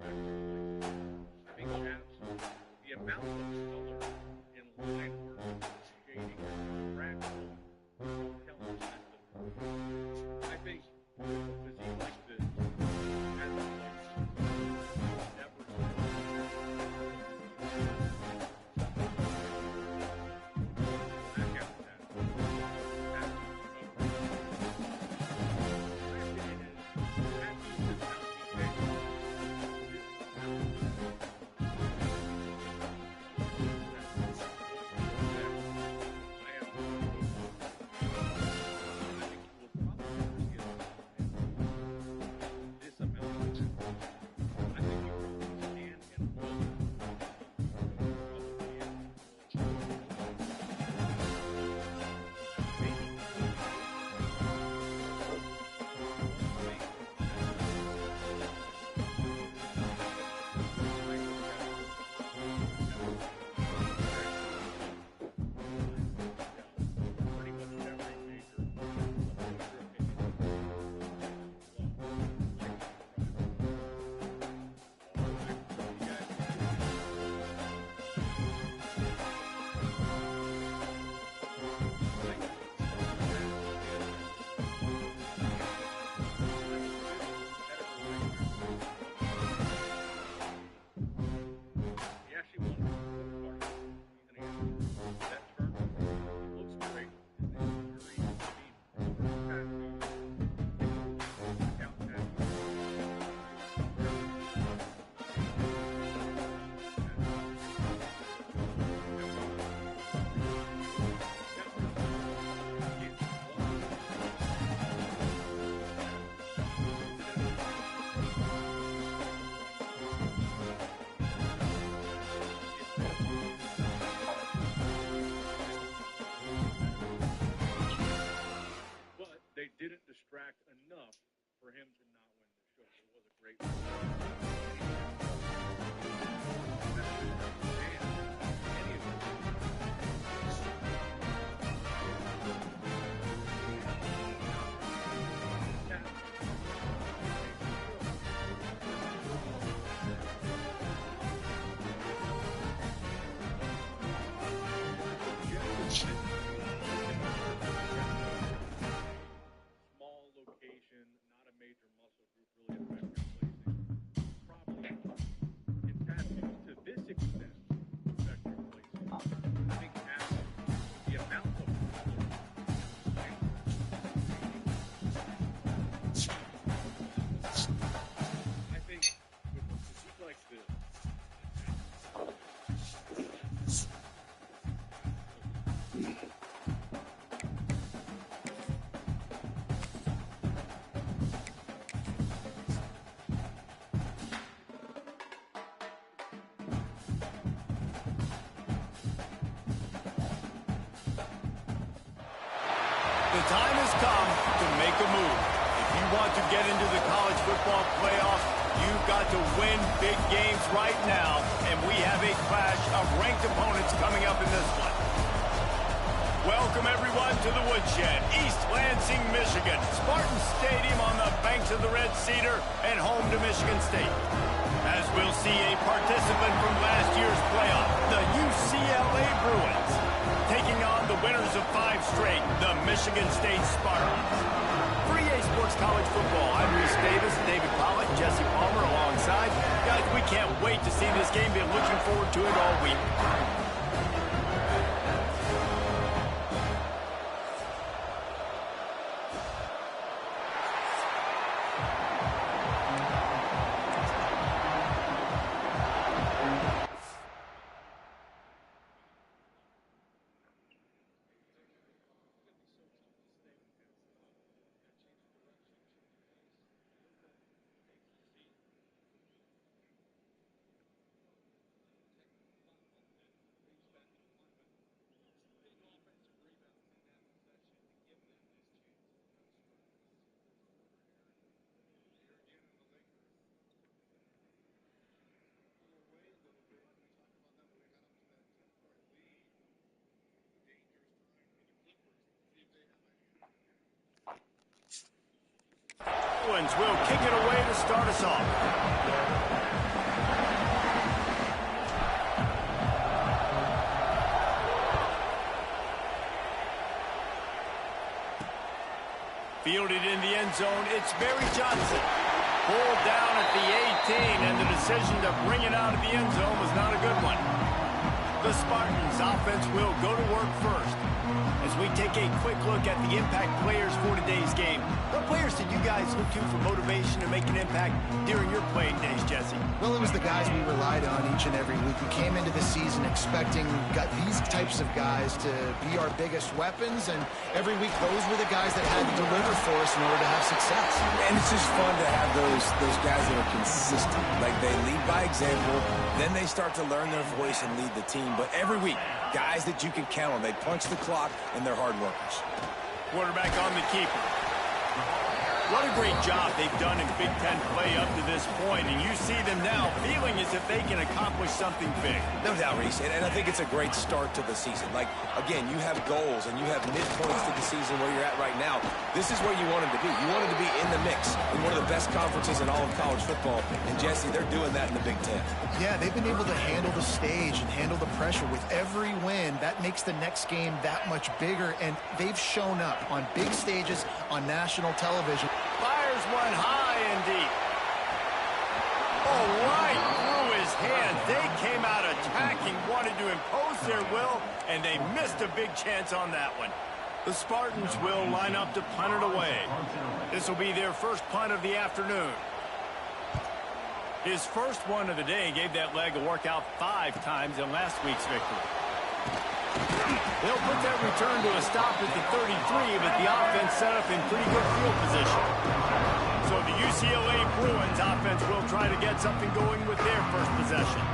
I think Chad's, the amount of color in line work, shading, fractal, telling system. I think with a physique like this, as a never didn't distract enough for him to not win the show. It was a great not a major muscle group, really effective placing. Probably in tattoos to this extent, effective placing. I think as the amount of I think with a physique like this, The time has come to make a move. If you want to get into the college football playoffs, you've got to win big games right now, and we have a clash of ranked opponents coming up in this one. Welcome, everyone, to the Woodshed, East Lansing, Michigan. Spartan Stadium on the banks of the Red Cedar and home to Michigan State. As we'll see a participant from last year's playoff, the UCLA Bruins, taking on the winners of 5 straight, the Michigan State Spartans. For EA Sports College Football, I'm Reese Davis, David Pollock, Jesse Palmer alongside. Guys, we can't wait to see this game. Been looking forward to it all week. Will kick it away to start us off. Fielded in the end zone, it's Barry Johnson. Pulled down at the 18, and the decision to bring it out of the end zone was not a good one. The Spartans offense will go to work first. As we take a quick look at the impact players for today's game, what players did you guys look to for motivation to make an impact during your playing days, Jesse? Well, it was the guys we relied on each and every week. We came into the season expecting these types of guys to be our biggest weapons, and every week those were the guys that had to deliver for us in order to have success. And it's just fun to have those guys that are consistent. Like, they lead by example, then they start to learn their voice and lead the team. But every week, guys that you can count on. They punch the clock, and they're hard workers. Quarterback on the keeper. What a great job they've done in Big Ten play up to this point, and you see them now feeling as if they can accomplish something big. No doubt, Reese, and I think it's a great start to the season. Like, again, you have goals and you have midpoints to the season where you're at right now. This is where you wanted to be. You wanted to be in the mix in one of the best conferences in all of college football, and Jesse, they're doing that in the Big Ten. Yeah, they've been able to handle the stage and handle the pressure. With every win, that makes the next game that much bigger, and they've shown up on big stages on national television. Fires one high and deep. Oh, right through his hands. They came out attacking, wanted to impose their will, and they missed a big chance on that one. The Spartans will line up to punt it away. This will be their first punt of the afternoon. His first one of the day gave that leg a workout 5 times in last week's victory. They'll put that return to a stop at the 33, but the offense set up in pretty good field position. So the UCLA Bruins offense will try to get something going with their first possession.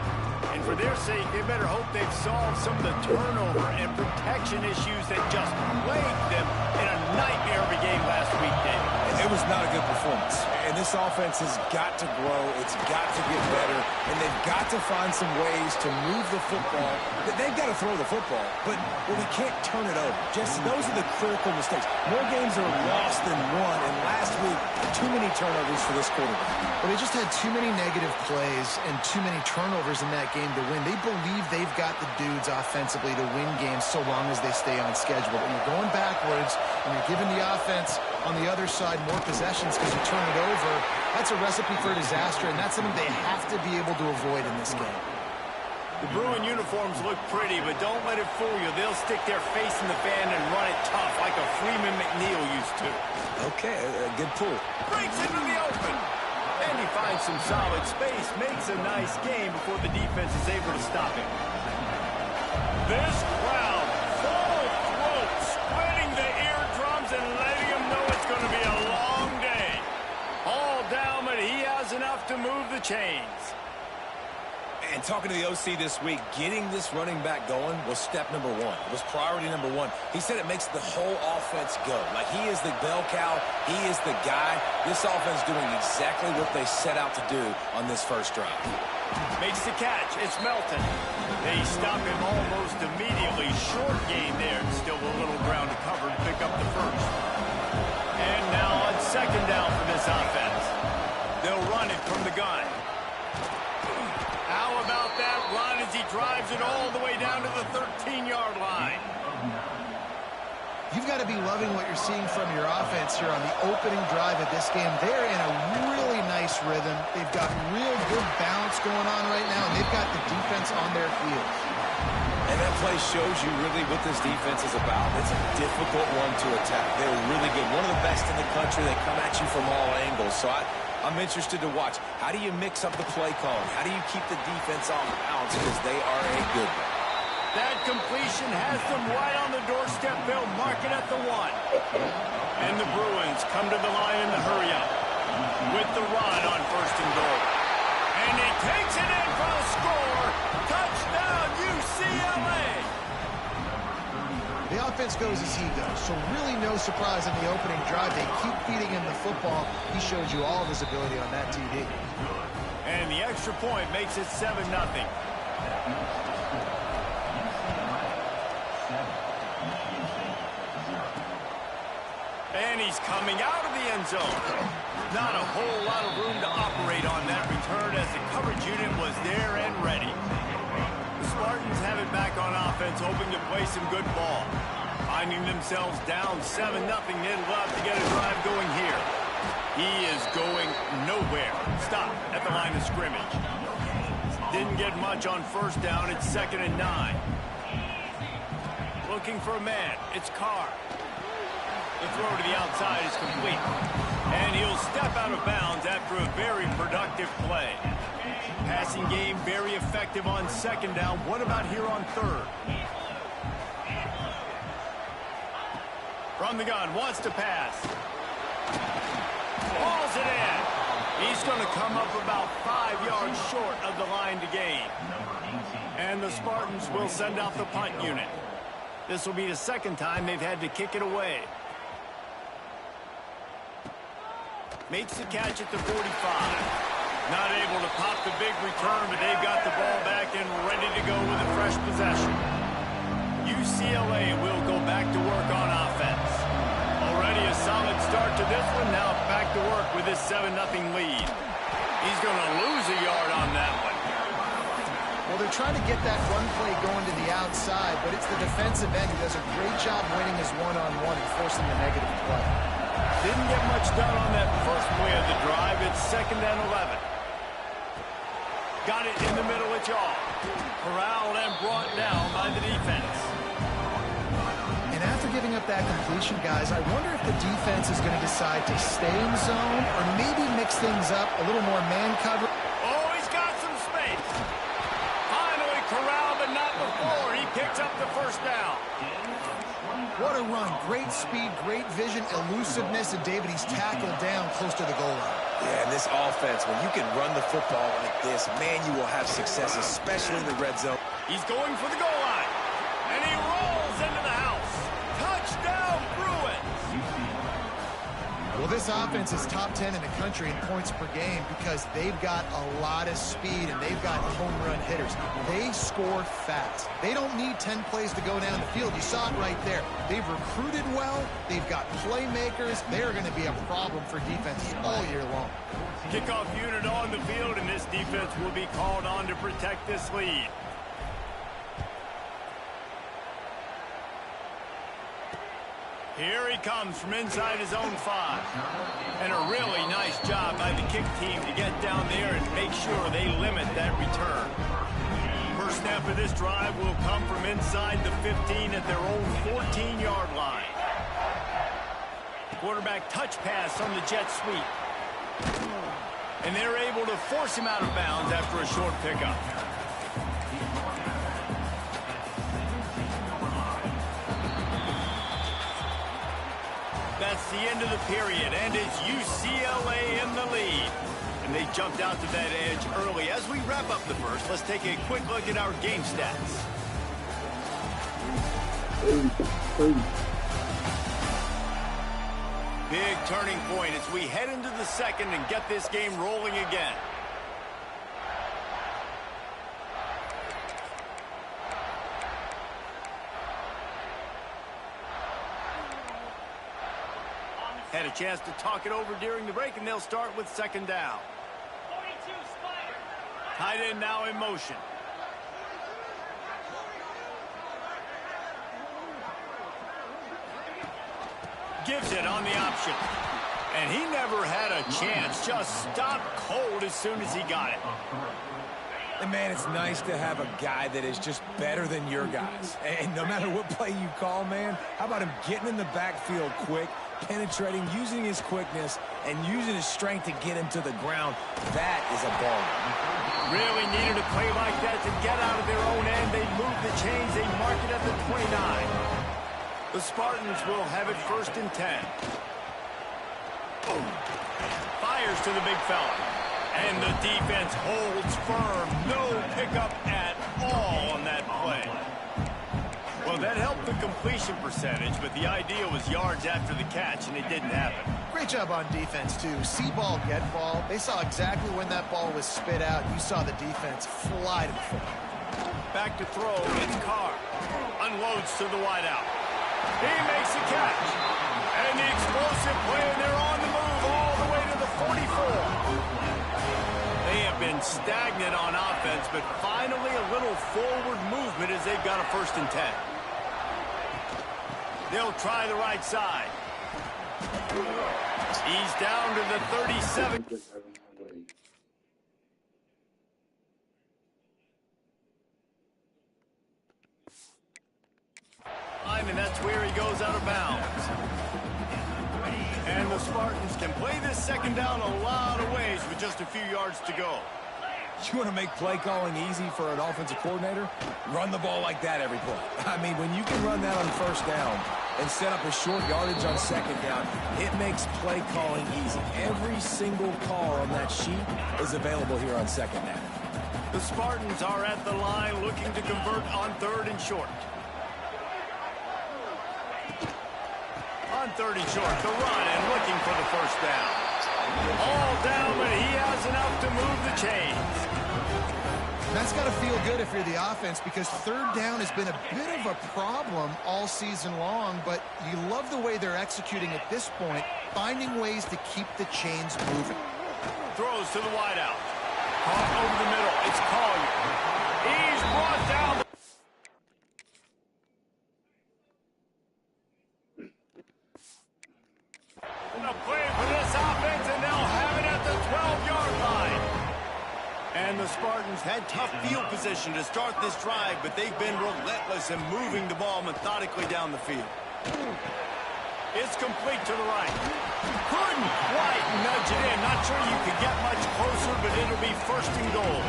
And for their sake, they better hope they've solved some of the turnover and protection issues that just plagued them in a nightmare of a game last week, David. It was not a good performance. And this offense has got to grow. It's got to get better. And they've got to find some ways to move the football. They've got to throw the football, but we can't turn it over. Just those are the critical mistakes. More games are lost than won. And last week, too many turnovers for this quarterback. Well, they just had too many negative plays and too many turnovers in that game to win. They believe they've got the dudes offensively to win games so long as they stay on schedule. But when you're going backwards and you're giving the offense on the other side more possessions because you turn it over, that's a recipe for disaster, and that's something they have to be able to avoid in this game. The Bruin uniforms look pretty, but don't let it fool you. They'll stick their face in the fan and run it tough like a Freeman McNeil used to. Okay, a good pull. Breaks into the open. And he finds some solid space, makes a nice game before the defense is able to stop him. This crowd, full throat, splitting the eardrums and letting him know it's going to be a long day. All down, but he has enough to move the chains. And talking to the OC this week, getting this running back going was step number 1. It was priority number 1. He said it makes the whole offense go. Like, he is the bell cow. He is the guy. This offense doing exactly what they set out to do on this first drive. Makes the catch. It's Melton. They stop him almost immediately. Short gain there. Still a little ground to cover to pick up the first. And now on second down for this offense. They'll run it from the gun. How about that run as he drives it all the way down to the 13-yard line? You've got to be loving what you're seeing from your offense here on the opening drive of this game. They're in a really nice rhythm. They've got real good balance going on right now, and they've got the defense on their heels. And that play shows you really what this defense is about. It's a difficult one to attack. They're really good. One of the best in the country. They come at you from all angles. So I'm interested to watch. How do you mix up the play calling? How do you keep the defense off balance? Because they are a good one. That completion has them right on the doorstep. They'll mark it at the 1. And the Bruins come to the line in the hurry-up with the run on first and goal. And he takes it in for a score. Touchdown, UCLA! The offense goes as he goes, so really no surprise in the opening drive. They keep feeding him the football. He showed you all of his ability on that TD. And the extra point makes it 7-0. And he's coming out of the end zone. Not a whole lot of room to operate on that return as the coverage unit was there and ready. The Spartans have it back on offense, hoping to play some good ball. Finding themselves down 7-0, they'd love to get a drive going here. He is going nowhere. Stop at the line of scrimmage. Didn't get much on first down. It's 2nd and 9. Looking for a man. It's Carr. The throw to the outside is complete. And he'll step out of bounds after a very productive play. Passing game very effective on 2nd down. What about here on 3rd? From the gun, wants to pass. Hauls it in. He's going to come up about 5 yards short of the line to gain. And the Spartans will send out the punt unit. This will be the 2nd time they've had to kick it away. Makes the catch at the 45. Not able to pop the big return, but they've got the ball back and ready to go with a fresh possession. UCLA will go back to work on offense. Already a solid start to this one. Now back to work with this 7-0 lead. He's going to lose a yard on that one. Well, they're trying to get that run play going to the outside, but it's the defensive end who does a great job winning his one-on-one and forcing the negative play. Didn't get much done on that first play of the drive. It's 2nd and 11. Got it in the middle of jaw. Corralled and brought down by the defense. And after giving up that completion, guys, I wonder if the defense is going to decide to stay in zone or maybe mix things up, a little more man cover. Oh, he's got some space. Finally corralled, but not before. He picks up the first down. What a run. Great speed, great vision, elusiveness, and David, he's tackled down close to the goal line. Yeah, and this offense, when you can run the football like this, man, you will have success, especially in the red zone. He's going for the goal line. And he rolls into the house. Touchdown, Bruins! Well, this offense is top 10 in the country in points per game because they've got a lot of speed and they've got home run hitters. They score fast. They don't need 10 plays to go down the field. You saw it right there. They've recruited well. They've got playmakers. They're going to be a problem for defenses all year long. Kickoff unit on the field, and this defense will be called on to protect this lead. Here he comes from inside his own 5. And a really nice job by the kick team to get down there and make sure they limit that return. First snap of this drive will come from inside the 15 at their own 14-yard line. Quarterback touch pass on the jet sweep. And they're able to force him out of bounds after a short pickup. That's the end of the period, and it's UCLA in the lead. And they jumped out to that edge early. As we wrap up the first, let's take a quick look at our game stats. Big turning point as we head into the second and get this game rolling again. Had a chance to talk it over during the break, and they'll start with 2nd down. Tight end now in motion. Gives it on the option. And he never had a chance. Just stopped cold as soon as he got it. And, man, it's nice to have a guy that is just better than your guys. And no matter what play you call, man, how about him getting in the backfield quick, penetrating, using his quickness, and using his strength to get him to the ground? That is a ball. Really needed a play like that to get out of their own end. They move the chains. They mark it at the 29. The Spartans will have it 1st and 10. Fires to the big fella. And the defense holds firm. No pickup at all on that play. Well, that helped the completion percentage, but the idea was yards after the catch, and it didn't happen. Great job on defense, too. See ball, get ball. They saw exactly when that ball was spit out. You saw the defense fly to the football. Back to throw. It's Carr. Unloads to the wideout. He makes the catch. And the explosive play, and they're on the move all the way to the 44. They have been stagnant on offense, but finally a little forward movement as they've got a 1st and 10. They'll try the right side. He's down to the 37. And that's where he goes out of bounds. And the Spartans can play this second down a lot of ways with just a few yards to go. You want to make play calling easy for an offensive coordinator? Run the ball like that every play. I mean, when you can run that on first down and set up a short yardage on second down, it makes play calling easy. Every single call on that sheet is available here on second down. The Spartans are at the line looking to convert on 3rd and short. On 3rd and short, the run and looking for the first down. All down, but he has enough to move the chains. That's got to feel good if you're the offense, because 3rd down has been a bit of a problem all season long, but you love the way they're executing at this point, finding ways to keep the chains moving. Throws to the wideout. Caught over the middle. It's Collier. He's brought down. A play for this offense, and they'll have it at the 12-yard line. And the Spartans had tough field position to start this drive, but they've been relentless in moving the ball methodically down the field. It's complete to the right. Couldn't quite nudge it in. Not sure you could get much closer, but it'll be 1st and goal.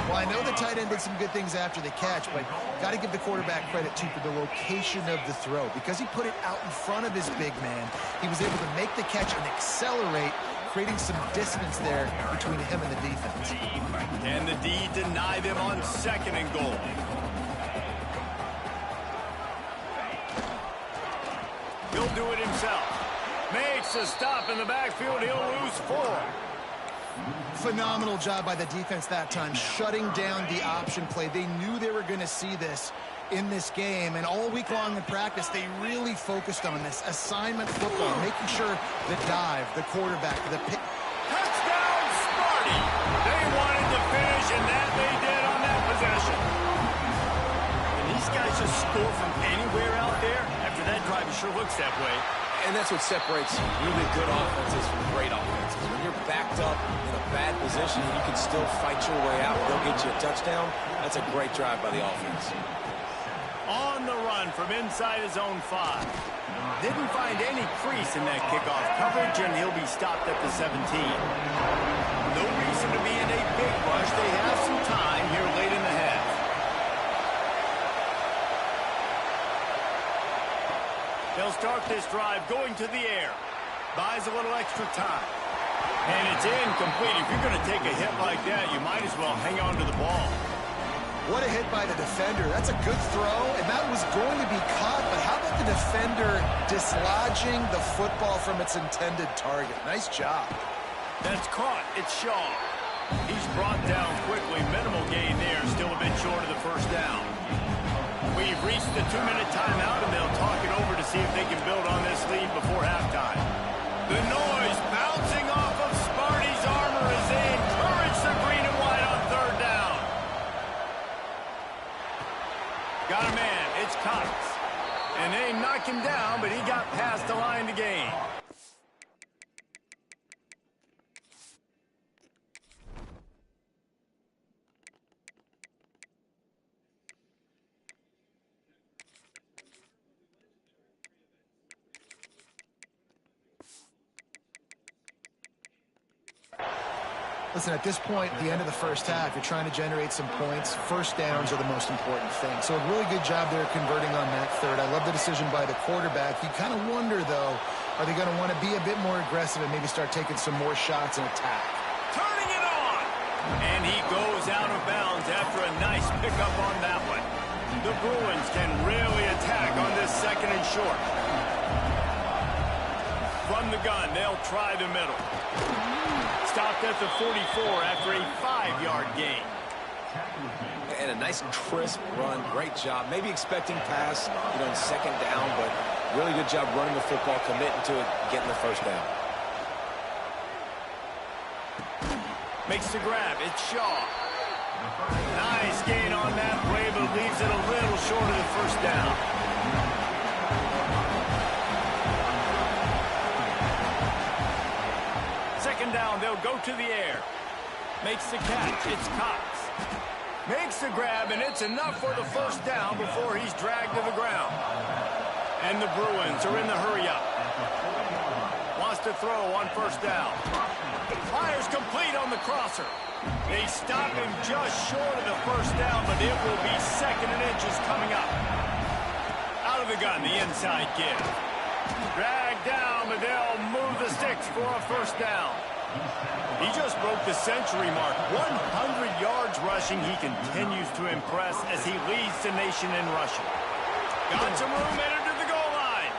Well, I know the tight end did some good things after the catch, but got to give the quarterback credit, too, for the location of the throw. Because he put it out in front of his big man, he was able to make the catch and accelerate, creating some distance there between him and the defense. And the D deny them on 2nd and goal. He'll do it himself. Makes a stop in the backfield. He'll lose 4. Phenomenal job by the defense that time, shutting down the option play. They knew they were going to see this in this game, and all week long in practice, they really focused on this assignment football, making sure the dive, the quarterback, the pick. Touchdown, Sparty! They wanted to finish, and that they did on that possession. And these guys just score from anywhere out there. After that drive, it sure looks that way. And that's what separates really good offenses from great offenses. When you're backed up in a bad position and you can still fight your way out, they'll get you a touchdown. That's a great drive by the offense. On the run from inside his own 5. Didn't find any crease in that kickoff coverage, and he'll be stopped at the 17. No reason to be in a big rush. They have some time here late in the half. They'll start this drive going to the air. Buys a little extra time. And it's incomplete. If you're going to take a hit like that, you might as well hang on to the ball. What a hit by the defender. That's a good throw, and that was going to be caught, but how about the defender dislodging the football from its intended target? Nice job. That's caught. It's Shaw. He's brought down quickly. Minimal gain there. Still a bit short of the first down. We've reached the 2-minute timeout, and they'll talk it over to see if they can build on this lead before halftime. The noise bouncing off of Sparty's armor as they encourage the green and white on 3rd down. Got a man. It's Cox. And they knock him down, but he got past the line to gain. Listen, at this point, at the end of the first half, you're trying to generate some points. First downs are the most important thing. So a really good job there converting on that 3rd. I love the decision by the quarterback. You kind of wonder, though, are they going to want to be a bit more aggressive and maybe start taking some more shots and attack? Turning it on! And he goes out of bounds after a nice pickup on that one. The Bruins can really attack on this 2nd and short. From the gun, they'll try the middle. Stopped at the 44 after a 5-yard gain. And a nice crisp run. Great job. Maybe expecting pass, in 2nd down, but really good job running the football, committing to it, getting the first down. Makes the grab. It's Shaw. Nice gain on that play, but leaves it a little short of the first down. second down. They'll go to the air. Makes the catch. It's Cox. Makes the grab, and it's enough for the first down before he's dragged to the ground. And the Bruins are in the hurry-up. Wants to throw on first down. Fires complete on the crosser. They stop him just short of the first down, but it will be second and inches coming up. Out of the gun, the inside give. Drag down, but they'll move the sticks for a first down. He just broke the century mark. 100 yards rushing. He continues to impress as he leads the nation in rushing. Got some room headed to the goal line.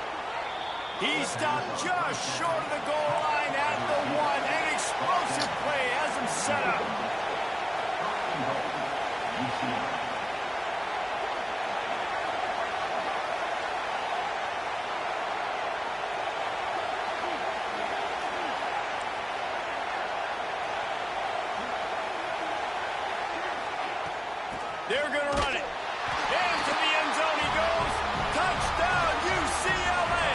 He stopped just short of the goal line at the 1. An explosive play has him set up. They're going to run it. Into the end zone he goes. Touchdown, UCLA.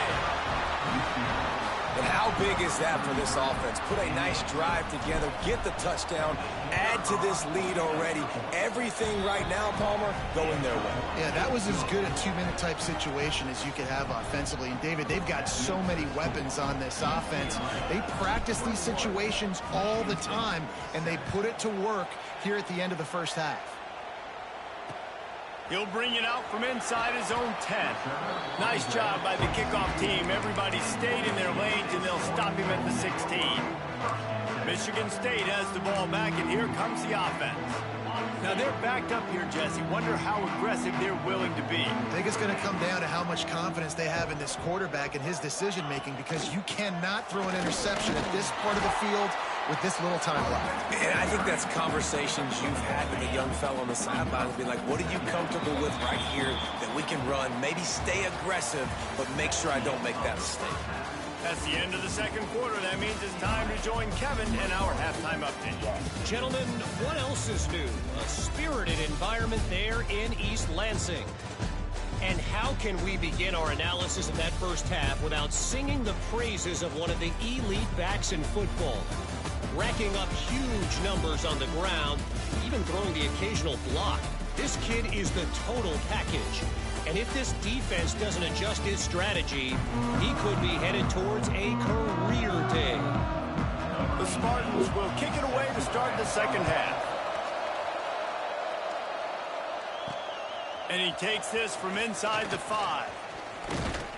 And how big is that for this offense? Put a nice drive together, get the touchdown, add to this lead already. Everything right now, Palmer, going their way. Yeah, that was as good a two-minute type situation as you could have offensively. And, David, they've got so many weapons on this offense. They practice these situations all the time, and they put it to work here at the end of the first half. He'll bring it out from inside his own 10. Nice job by the kickoff team. Everybody stayed in their lanes, and they'll stop him at the 16. Michigan State has the ball back, and here comes the offense. Now, they're backed up here, Jesse. Wonder how aggressive they're willing to be. I think it's going to come down to how much confidence they have in this quarterback and his decision-making, because you cannot throw an interception at this part of the field with this little time left. And I think that's conversations you've had with a young fellow on the sideline and be like, what are you comfortable with right here that we can run? Maybe stay aggressive, but make sure I don't make that mistake. That's the end of the second quarter. That means it's time to join Kevin in our halftime update. Gentlemen, what else is new? A spirited environment there in East Lansing. And how can we begin our analysis of that first half without singing the praises of one of the elite backs in football? Racking up huge numbers on the ground, even throwing the occasional block. This kid is the total package. And if this defense doesn't adjust its strategy, he could be headed towards a career day. The Spartans will kick it away to start the second half. And he takes this from inside the 5.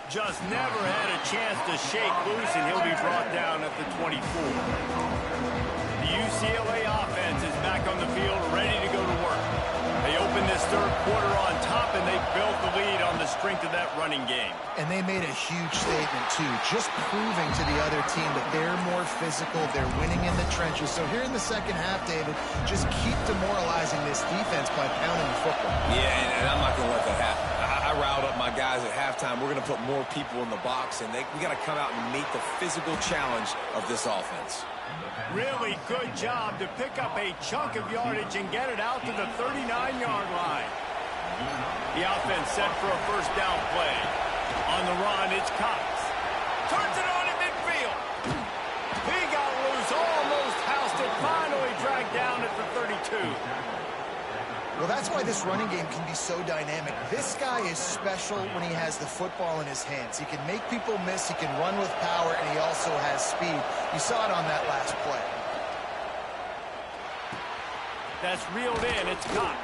Just never had a chance to shake loose, and he'll be brought down at the 24. The UCLA offense is back on the field, ready to go to work. They opened this third quarter on top, and they built the lead on the strength of that running game. And they made a huge statement, too, just proving to the other team that they're more physical, they're winning in the trenches. So here in the second half, David, just keep demoralizing this defense by pounding the football. Yeah, and I'm not going to let that happen. I riled up my guys at halftime. We're going to put more people in the box, and we got to come out and meet the physical challenge of this offense. Really good job to pick up a chunk of yardage and get it out to the 39-yard line. The offense set for a first down play. On the run, it's Cox. Turns it on in midfield. He got loose, almost housed it, finally dragged down at the 32. Well, that's why this running game can be so dynamic. This guy is special when he has the football in his hands. He can make people miss, he can run with power, and he also has speed. You saw it on that last play. That's reeled in. It's Cox.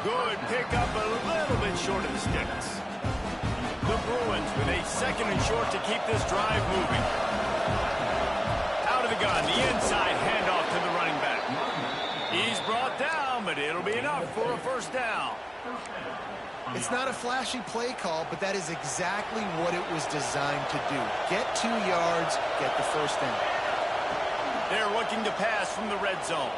Good pickup, a little bit short of the sticks. The Bruins with a second and short to keep this drive moving. Out of the gun, the inside handoff to the running back. He's brought down, but it'll be enough for a first down. It's not a flashy play call, but that is exactly what it was designed to do. Get 2 yards, get the first down. They're looking to pass from the red zone.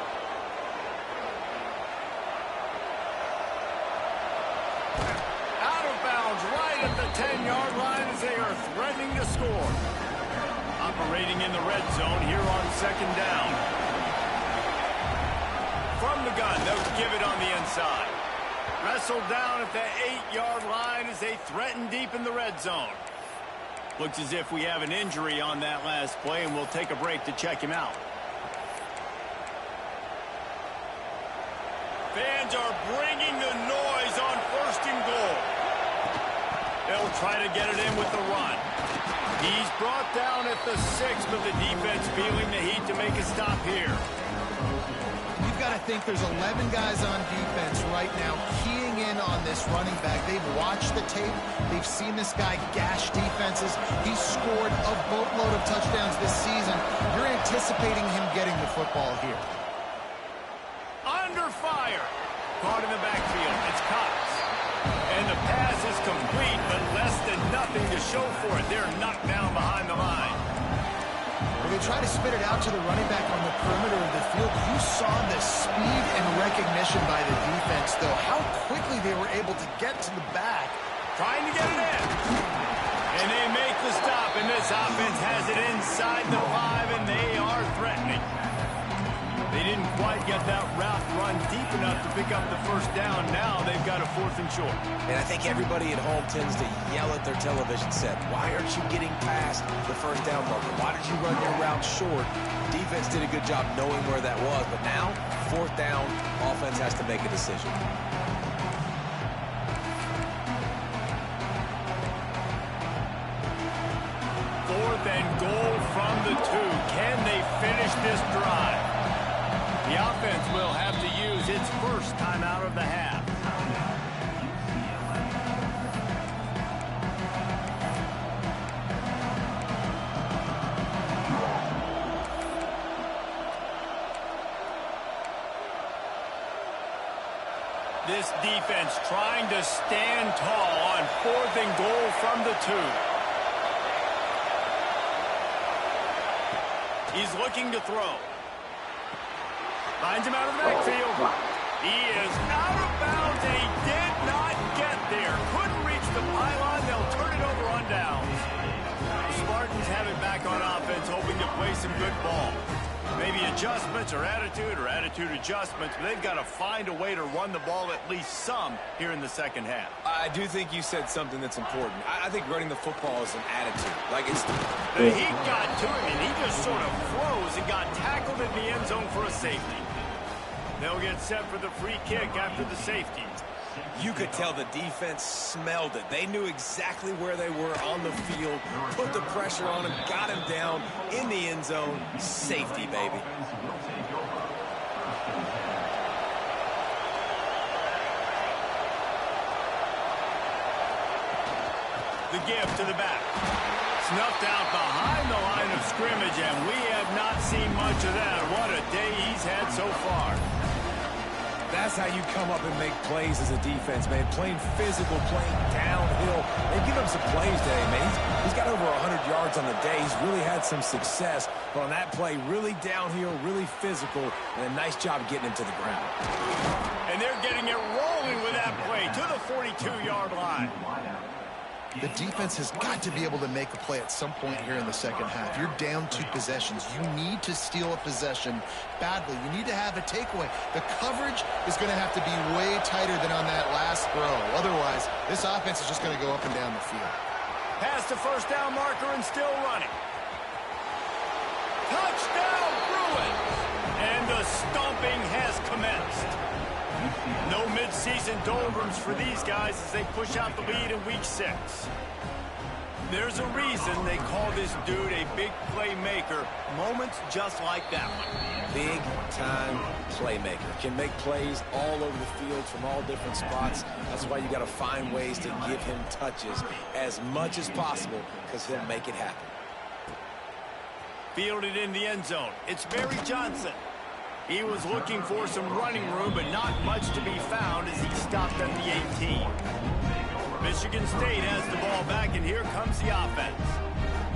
Out of bounds right at the 10-yard line as they are threatening to score. Operating in the red zone here on second down. From the gun, they'll give it on the inside. Wrestled down at the 8-yard line as they threaten deep in the red zone. Looks as if we have an injury on that last play, and we'll take a break to check him out. Fans are bringing the noise on 1st and goal. They'll try to get it in with the run. He's brought down at the 6, but the defense feeling the heat to make a stop here. You've got to think there's 11 guys on defense right now keying in on this running back. They've watched the tape. They've seen this guy gash defenses. He's scored a boatload of touchdowns this season. You're anticipating him getting the football here. Under fire. Caught in the backfield. It's Cox. And the pass is complete, but less than nothing to show for it. They're knocked down behind the line. Well, they try to spit it out to the running back on the perimeter of the field. You saw the speed and recognition by the defense, though. How quickly they were able to get to the back. Trying to get it in. And they make the stop, and this offense has it inside the 5, and they are threatening. They didn't quite get that route run deep enough to pick up the 1st down. Now they've got a 4th and short. And I think everybody at home tends to yell at their television set. Why aren't you getting past the 1st down marker? Why did you run your route short? Defense did a good job knowing where that was. But now, 4th down, offense has to make a decision. Fourth and goal from the 2. Can they finish this drive? The offense will have to use its 1st timeout of the half. This defense trying to stand tall on 4th and goal from the 2. He's looking to throw. Finds him out of the backfield. He is out of bounds, and he did not get there. Couldn't reach the pylon. They'll turn it over on downs. The Spartans have it back on offense, hoping to play some good ball. Maybe adjustments or attitude adjustments, but they've got to find a way to run the ball at least some here in the 2nd half. I do think you said something that's important. I think running the football is an attitude. Like it's The heat got to him, and he just sort of froze and got tackled in the end zone for a safety. They'll get set for the free kick after the safety. You could tell the defense smelled it. They knew exactly where they were on the field, put the pressure on him, got him down in the end zone. Safety, baby. The give to the back. Snuffed out behind the line of scrimmage, and we have not seen much of that. What a day he's had so far. That's how you come up and make plays as a defense, man. Playing physical, playing downhill. They give him some plays today, man. He's got over 100 yards on the day. He's really had some success. But on that play, really downhill, really physical, and a nice job getting him to the ground. And they're getting it rolling with that play to the 42-yard line. The defense has got to be able to make a play at some point here in the 2nd half. You're down 2 possessions. You need to steal a possession badly. You need to have a takeaway. The coverage is going to have to be way tighter than on that last throw. Otherwise, this offense is just going to go up and down the field. Past the 1st down marker and still running. Touchdown, Bruins! And the stomping has commenced. No midseason doldrums for these guys as they push out the lead in Week 6. There's a reason they call this dude a big playmaker. Moments just like that one. Big-time playmaker. Can make plays all over the field from all different spots. That's why you got to find ways to give him touches as much as possible because he'll make it happen. Fielded in the end zone. It's Barry Johnson. He was looking for some running room, but not much to be found as he stopped at the 18. Michigan State has the ball back, and here comes the offense.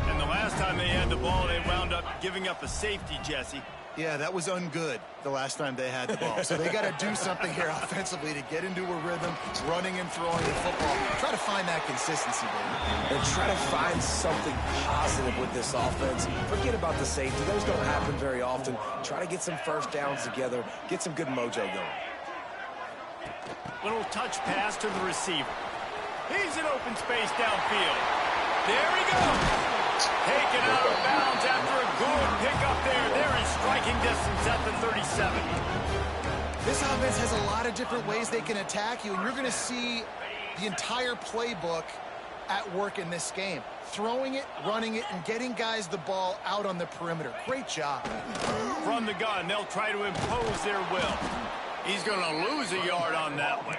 And the last time they had the ball, they wound up giving up a safety, Jesse. Yeah, that was ungood the last time they had the ball. So they got to do something here offensively to get into a rhythm, running and throwing the football. Try to find that consistency, baby. And try to find something positive with this offense. Forget about the safety. Those don't happen very often. Try to get some 1st downs together, get some good mojo going. Little touch pass to the receiver. He's in open space downfield. There he goes. Taken out of bounds after a good pickup there. They're in striking distance at the 37. This offense has a lot of different ways they can attack you, and you're going to see the entire playbook at work in this game. Throwing it, running it, and getting guys the ball out on the perimeter. Great job. From the gun, they'll try to impose their will. He's going to lose a yard on that one.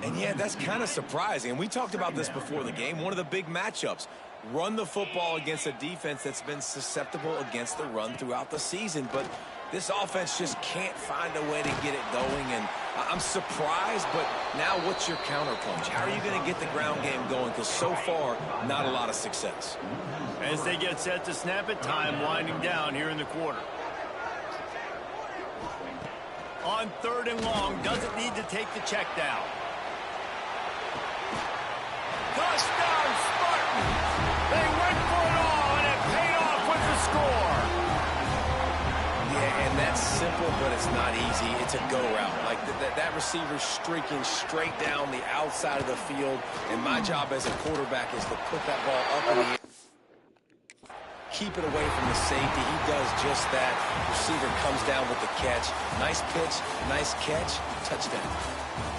And yeah, that's kind of surprising. And we talked about this before the game. One of the big matchups. Run the football against a defense that's been susceptible against the run throughout the season. But this offense just can't find a way to get it going. And I'm surprised, but now what's your counterpunch? How are you going to get the ground game going? Because so far, not a lot of success. As they get set to snap it, time winding down here in the quarter. On 3rd and long, doesn't need to take the check down. Touchdown, Spartans! They went for it all, and it paid off with the score. Yeah, and that's simple, but it's not easy. It's a go route. Like that receiver's streaking straight down the outside of the field, and my job as a quarterback is to put that ball up in the air. Keep it away from the safety. He does just that. Receiver comes down with the catch. Nice pitch, nice catch, touchdown.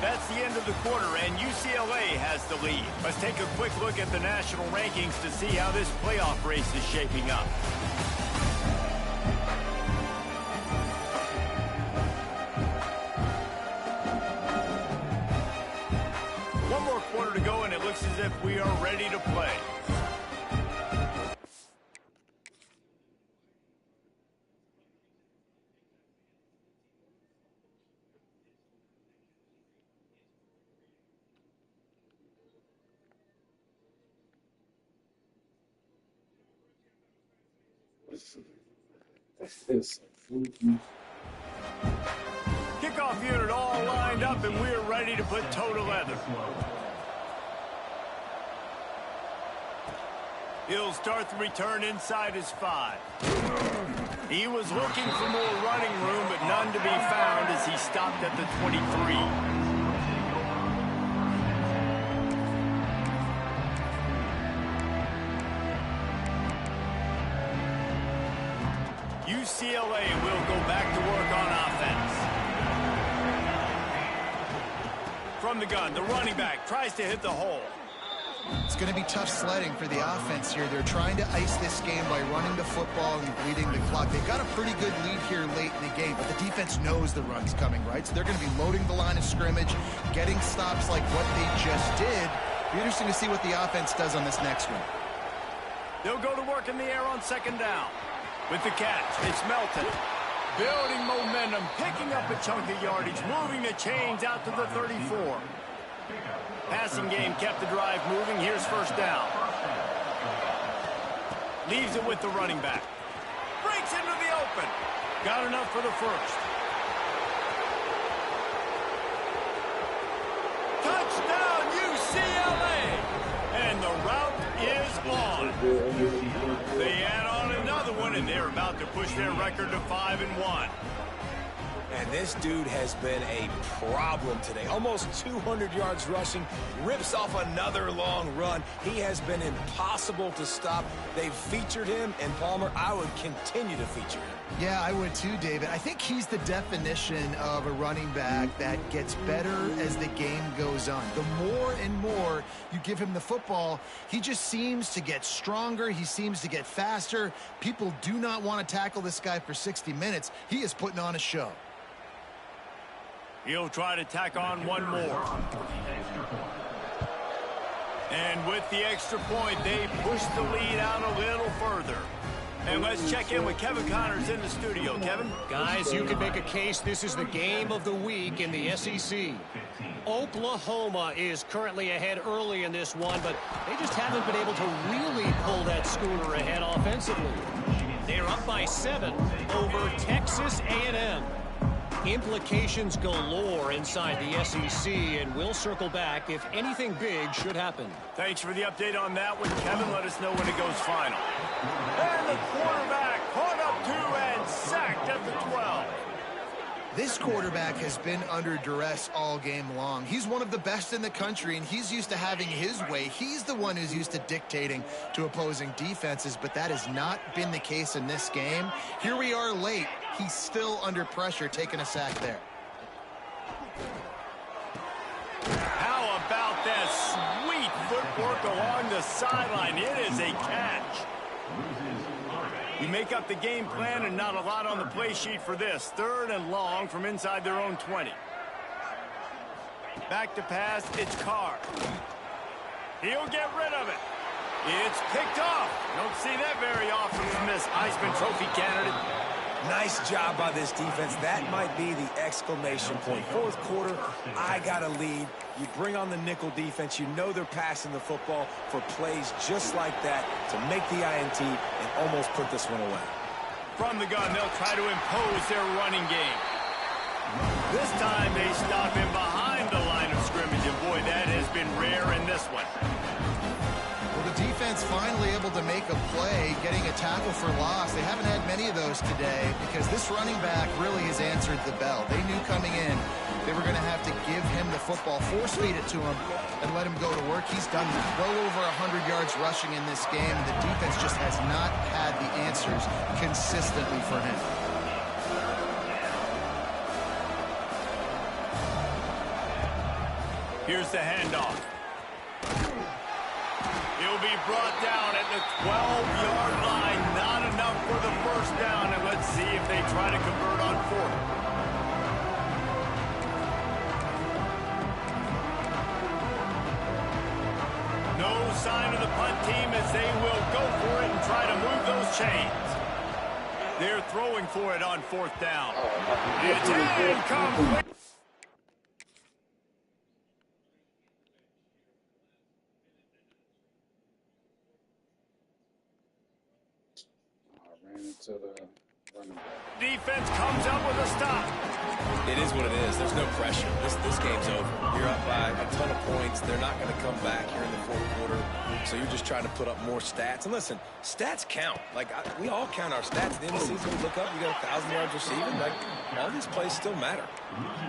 That's the end of the quarter, and UCLA has the lead. Let's take a quick look at the national rankings to see how this playoff race is shaping up. One more quarter to go, and it looks as if we are ready to play. Kickoff unit all lined up, and we're ready to put toe to leather. He'll start the return inside his 5. He was looking for more running room, but none to be found as he stopped at the 23. UCLA will go back to work on offense. From the gun, the running back tries to hit the hole. It's going to be tough sledding for the offense here. They're trying to ice this game by running the football and bleeding the clock. They've got a pretty good lead here late in the game, but the defense knows the run's coming, right? So they're going to be loading the line of scrimmage, getting stops like what they just did. It'll be interesting to see what the offense does on this next one. They'll go to work in the air on 2nd down. With the catch, it's Melton. Building momentum, picking up a chunk of yardage, moving the chains out to the 34. Passing game kept the drive moving. Here's 1st down. Leaves it with the running back. Breaks into the open. Got enough for the 1st. Touchdown, UCLA! And the route is on. They add on another one, and they're about to push their record to 5-1. And this dude has been a problem today. Almost 200 yards rushing, rips off another long run. He has been impossible to stop. They've featured him, and Palmer, I would continue to feature him. Yeah, I would too, David. I think he's the definition of a running back that gets better as the game goes on. The more and more you give him the football, he just seems to get stronger. He seems to get faster. People do not want to tackle this guy for 60 minutes. He is putting on a show. He'll try to tack on one more. And with the extra point, they push the lead out a little further. And let's check in with Kevin Connors in the studio. Kevin? Guys, you can make a case this is the game of the week in the SEC. Oklahoma is currently ahead early in this one, but they just haven't been able to really pull that schooner ahead offensively. They're up by 7 over Texas A&M. Implications galore inside the SEC, and we'll circle back if anything big should happen. Thanks for the update on that one, Kevin. Let us know when it goes final. And the quarterback caught up to and sacked at the 12. This quarterback has been under duress all game long. He's one of the best in the country, and he's used to having his way. He's the one who's used to dictating to opposing defenses, but that has not been the case in this game. Here we are late. He's still under pressure, taking a sack there. sideline. It is a catch. You make up the game plan and not a lot on the play sheet for this. 3rd and long from inside their own 20. Back to pass, it's Carr. He'll get rid of it. It's picked off. Don't see that very often from this Heisman Trophy candidate. Nice job by this defense. That might be the exclamation point. 4th quarter, I got a lead. You bring on the nickel defense. You know they're passing the football for plays just like that to make the INT and almost put this one away. From the gun, they'll try to impose their running game. This time they stop him behind the line of scrimmage, and boy, that has been rare in this one. Well, the defense finally able to make a play, getting a tackle for loss. They haven't had many of those today because this running back really has answered the bell. They knew coming in they were going to have to give him the football, force feed it to him, and let him go to work. He's done well over 100 yards rushing in this game, and the defense just has not had the answers consistently for him. Here's the handoff. He'll be brought down at the 12-yard line. Not enough for the first down, and let's see if they try to convert on 4th. No sign of the punt team as they will go for it and try to move those chains. They're throwing for it on 4th down. It's incomplete. To the running back. Defense comes up with a stop. It is what it is. There's no pressure. This game's over. You're up by a ton of points. They're not going to come back here in the 4th quarter. So you're just trying to put up more stats. And listen, stats count. We all count our stats. At the end of the season, we look up, you got 1,000 yards receiving. All these plays still matter.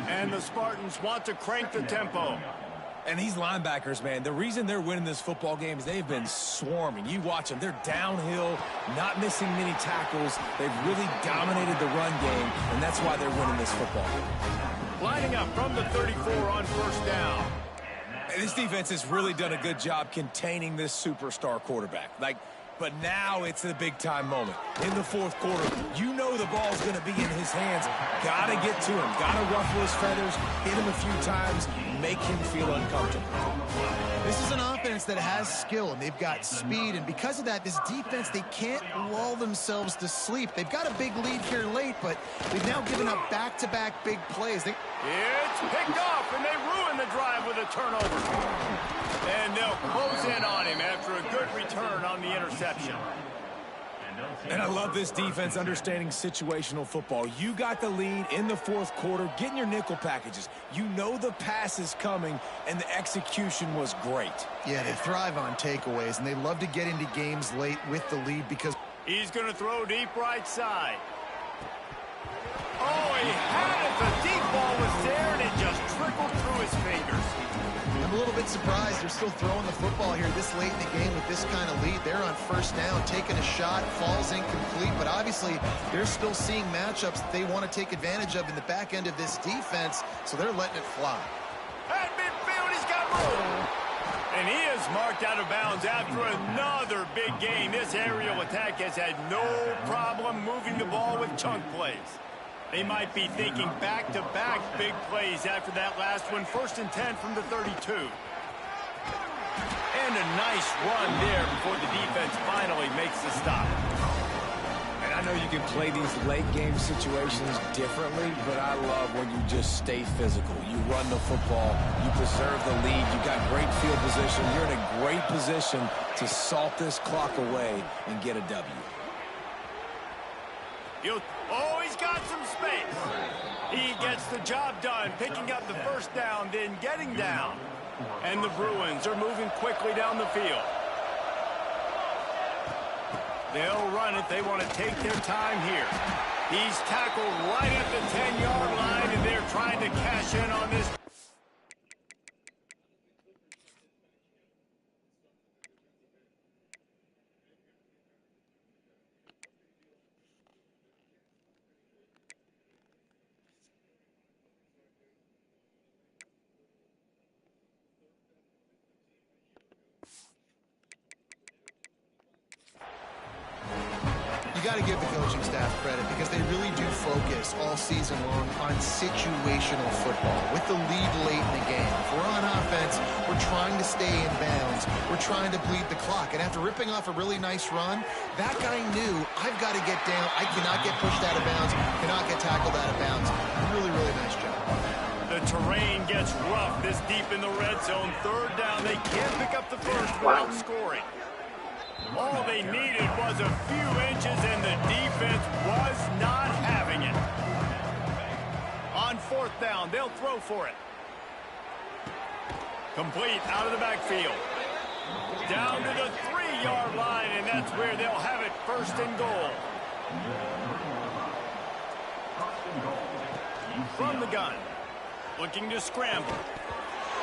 And the Spartans want to crank the tempo. And these linebackers, man, the reason they're winning this football game is they've been swarming. You watch them. They're downhill, not missing many tackles. They've really dominated the run game, and that's why they're winning this football game. Lining up from the 34 on 1st down. And this defense has really done a good job containing this superstar quarterback. But now it's a big-time moment. In the 4th quarter, you know the ball's going to be in his hands. Got to get to him. Got to ruffle his feathers, hit him a few times, make him feel uncomfortable. This is an offense that has skill, and they've got speed, and because of that, this defense, they can't lull themselves to sleep. They've got a big lead here late, but they've now given up back-to-back big plays. It's picked off, and they ruin the drive with a turnover. And they'll close in on him after a good return on the interception. And I love this defense understanding situational football. You got the lead in the 4th quarter, getting your nickel packages. You know the pass is coming, and the execution was great. Yeah, they thrive on takeaways, and they love to get into games late with the lead because... He's going to throw deep right side. Oh, he had it. The deep ball was there, and it just trickled through his fingers. I'm a little bit surprised they're still throwing the football here this late in the game with this kind of lead. They're on 1st down, taking a shot, falls incomplete, but obviously they're still seeing matchups that they want to take advantage of in the back end of this defense, so they're letting it fly. At midfield, he's got room. And he is marked out of bounds after another big gain. This aerial attack has had no problem moving the ball with chunk plays. They might be thinking back-to-back big plays after that last one. 1st and 10 from the 32. And a nice run there before the defense finally makes the stop. And I know you can play these late-game situations differently, but I love when you just stay physical. You run the football. You preserve the lead. You got great field position. You're in a great position to salt this clock away and get a W. Oh, he's got some space. He gets the job done, picking up the 1st down, then getting down. And the Bruins are moving quickly down the field. They'll run it. They want to take their time here. He's tackled right at the 10-yard line, and they're trying to cash in on this. got to give the coaching staff credit because they really do focus all season long on situational football. With the lead late in the game, if we're on offense, we're trying to stay in bounds. We're trying to bleed the clock. And after ripping off a really nice run, that guy knew, I've got to get down. I cannot get pushed out of bounds, cannot get tackled out of bounds. Really, really nice job. The terrain gets rough this deep in the red zone. Third down, they can't pick up the first without scoring. All they needed was a few inches, and the defense was not having it. On fourth down, they'll throw for it. Complete out of the backfield. Down to the 3-yard line, and that's where they'll have it, first and goal. From the gun, looking to scramble.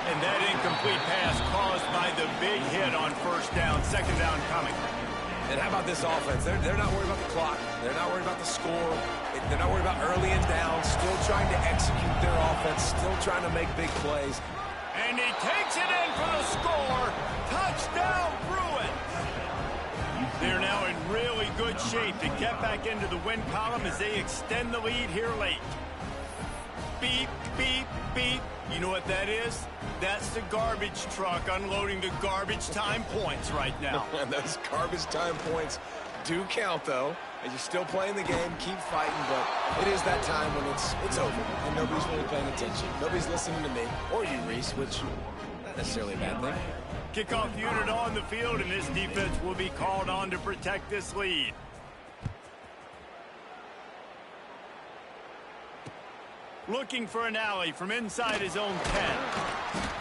And that incomplete pass caused by the big hit on first down, second down coming. And how about this offense? They're not worried about the clock. They're not worried about the score. They're not worried about early and down. Still trying to execute their offense. Still trying to make big plays. And he takes it in for the score. Touchdown, Bruins. They're now in really good shape to get back into the win column as they extend the lead here late. Beep, beep, beep. You know what that is? That's the garbage truck unloading the garbage time points right now. Those garbage time points do count, though. And you're still playing the game, keep fighting, but it is that time when it's over, and nobody's really paying attention. Nobody's listening to me, or you, Reese, which not necessarily a bad thing. Kickoff unit on the field, and this defense will be called on to protect this lead. Looking for an alley from inside his own 10.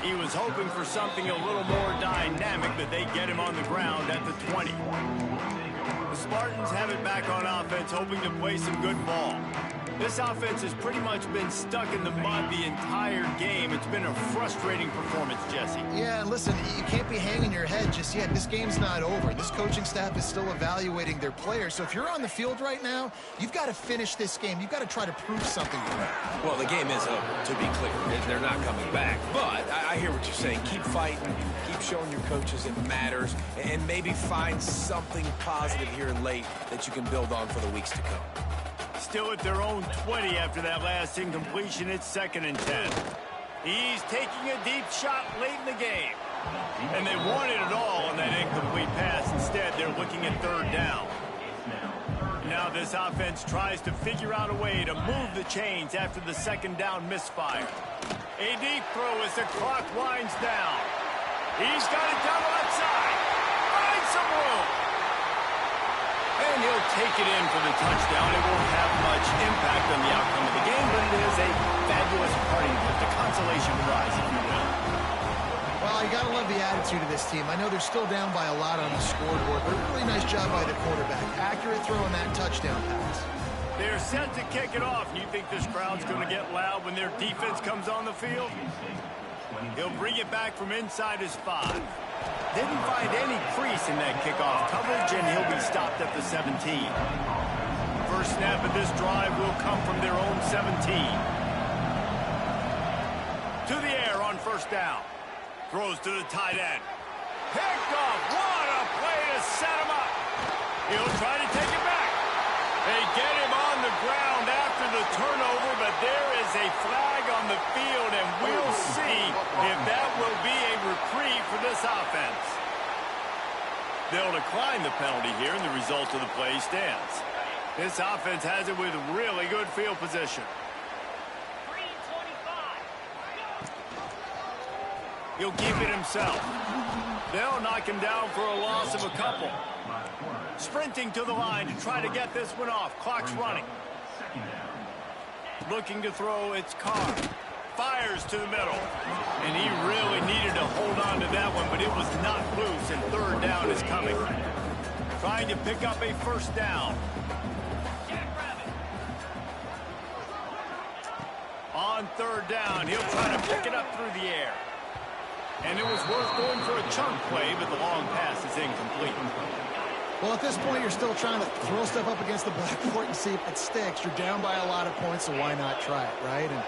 He was hoping for something a little more dynamic, but they get him on the ground at the 20. The Spartans have it back on offense, hoping to play some good ball. This offense has pretty much been stuck in the mud the entire game. It's been a frustrating performance, Jesse. Yeah, and listen, you can't be hanging your head just yet. This game's not over. This coaching staff is still evaluating their players. So if you're on the field right now, you've got to finish this game. You've got to try to prove something to them. Well, the game is over, to be clear. They're not coming back. But I hear what you're saying. Keep fighting. Keep showing your coaches it matters. And maybe find something positive here late that you can build on for the weeks to come. Still at their own 20 after that last incompletion. It's 2nd and 10. He's taking a deep shot late in the game. And they wanted it all on that incomplete pass. Instead, they're looking at 3rd down. Now this offense tries to figure out a way to move the chains after the 2nd down misfire. A deep throw as the clock winds down. He's got it down the left side. Finds some room. And he'll take it in for the touchdown. It won't have much impact on the outcome of the game, but it is a fabulous parting gift, a consolation prize, if you will. Well, you got to love the attitude of this team. I know they're still down by a lot on the scoreboard, but a really nice job by the quarterback. Accurate throw on that touchdown pass. They're set to kick it off. You think this crowd's going to get loud when their defense comes on the field? He'll bring it back from inside his 5. Didn't find any crease in that kickoff coverage, and he'll be stopped at the 17. First snap of this drive will come from their own 17. To the air on 1st down. Throws to the tight end. Picked off. What a play to set him up. He'll try to take it back. They get him on the ground after the turnover, but there is a flag on the field, and we'll see if that will be a reprieve for this offense. They'll decline the penalty here, and the result of the play stands. This offense has it with really good field position. He'll keep it himself. They'll knock him down for a loss of a couple. Sprinting to the line to try to get this one off. Clock's running. Looking to throw, it's Carr. Fires to the middle. And he really needed to hold on to that one, but it was not loose, and 3rd down is coming. Trying to pick up a 1st down. On 3rd down, he'll try to pick it up through the air. And it was worth going for a chunk play, but the long pass is incomplete. Well, at this point, you're still trying to throw stuff up against the blackboard and see if it sticks. You're down by a lot of points, so why not try it, right? And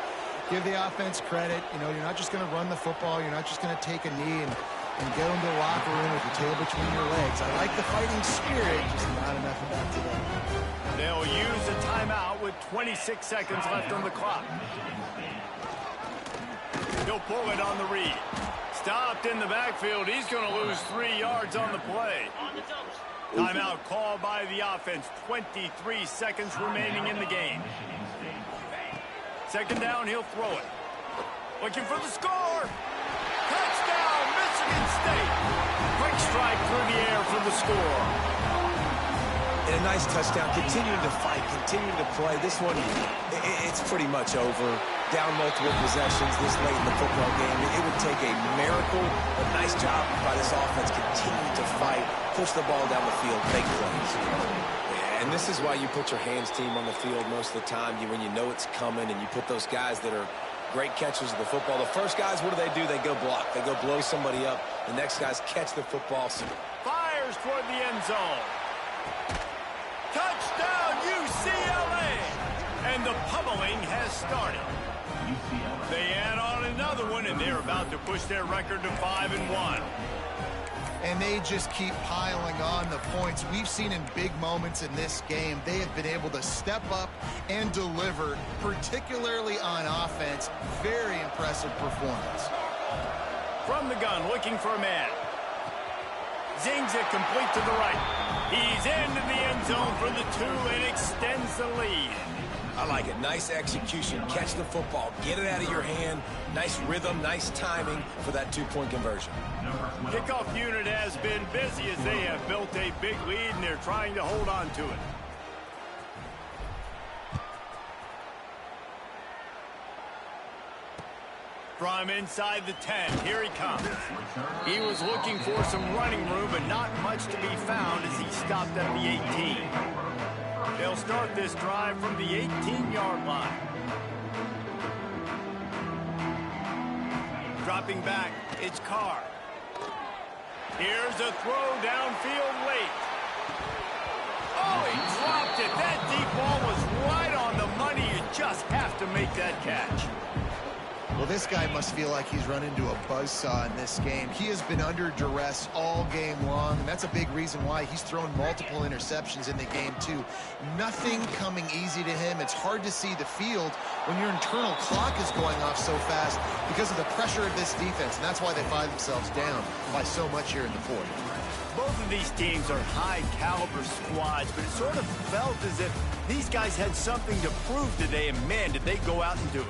give the offense credit. You know, you're not just going to run the football. You're not just going to take a knee and go into the locker room with your tail between your legs. I like the fighting spirit, just not enough of that today. They'll use a timeout with 26 seconds left on the clock. He'll pull it on the read. Stopped in the backfield. He's going to lose 3 yards on the play. Timeout called by the offense. 23 seconds remaining in the game. Second down, he'll throw it. Looking for the score. Touchdown, Michigan State. Quick strike through the air for the score. And a nice touchdown. Continuing to fight, continuing to play. This one, it's pretty much over. Down multiple possessions this late in the football game. It would take a miracle. A nice job by this offense. Continue to fight, push the ball down the field, make plays. And this is why you put your hands team on the field most of the time. When you know it's coming, and you put those guys that are great catchers of the football. The first guys, what do? They go block. They go blow somebody up. The next guys catch the football. Fires toward the end zone. Touchdown, UCLA! And the pummeling has started. They add on another one, and they're about to push their record to 5-1. And they just keep piling on the points. We've seen in big moments in this game, they have been able to step up and deliver, particularly on offense. Very impressive performance. From the gun, looking for a man. Zings it complete to the right. He's into the end zone for the 2 and extends the lead. I like it. Nice execution. Catch the football. Get it out of your hand. Nice rhythm, nice timing for that 2-point conversion. Kickoff unit has been busy as they have built a big lead, and they're trying to hold on to it. From inside the 10, here he comes. He was looking for some running room, but not much to be found as he stopped at the 18. They'll start this drive from the 18-yard line. Dropping back, it's Carr. Here's a throw downfield late. Oh, he dropped it. That deep ball was right on the money. You just have to make that catch. Well, this guy must feel like he's run into a buzzsaw in this game. He has been under duress all game long, and that's a big reason why he's thrown multiple interceptions in the game, too. Nothing coming easy to him. It's hard to see the field when your internal clock is going off so fast because of the pressure of this defense, and that's why they find themselves down by so much here in the fourth. Both of these teams are high-caliber squads, but it sort of felt as if these guys had something to prove today, and man, did they go out and do it.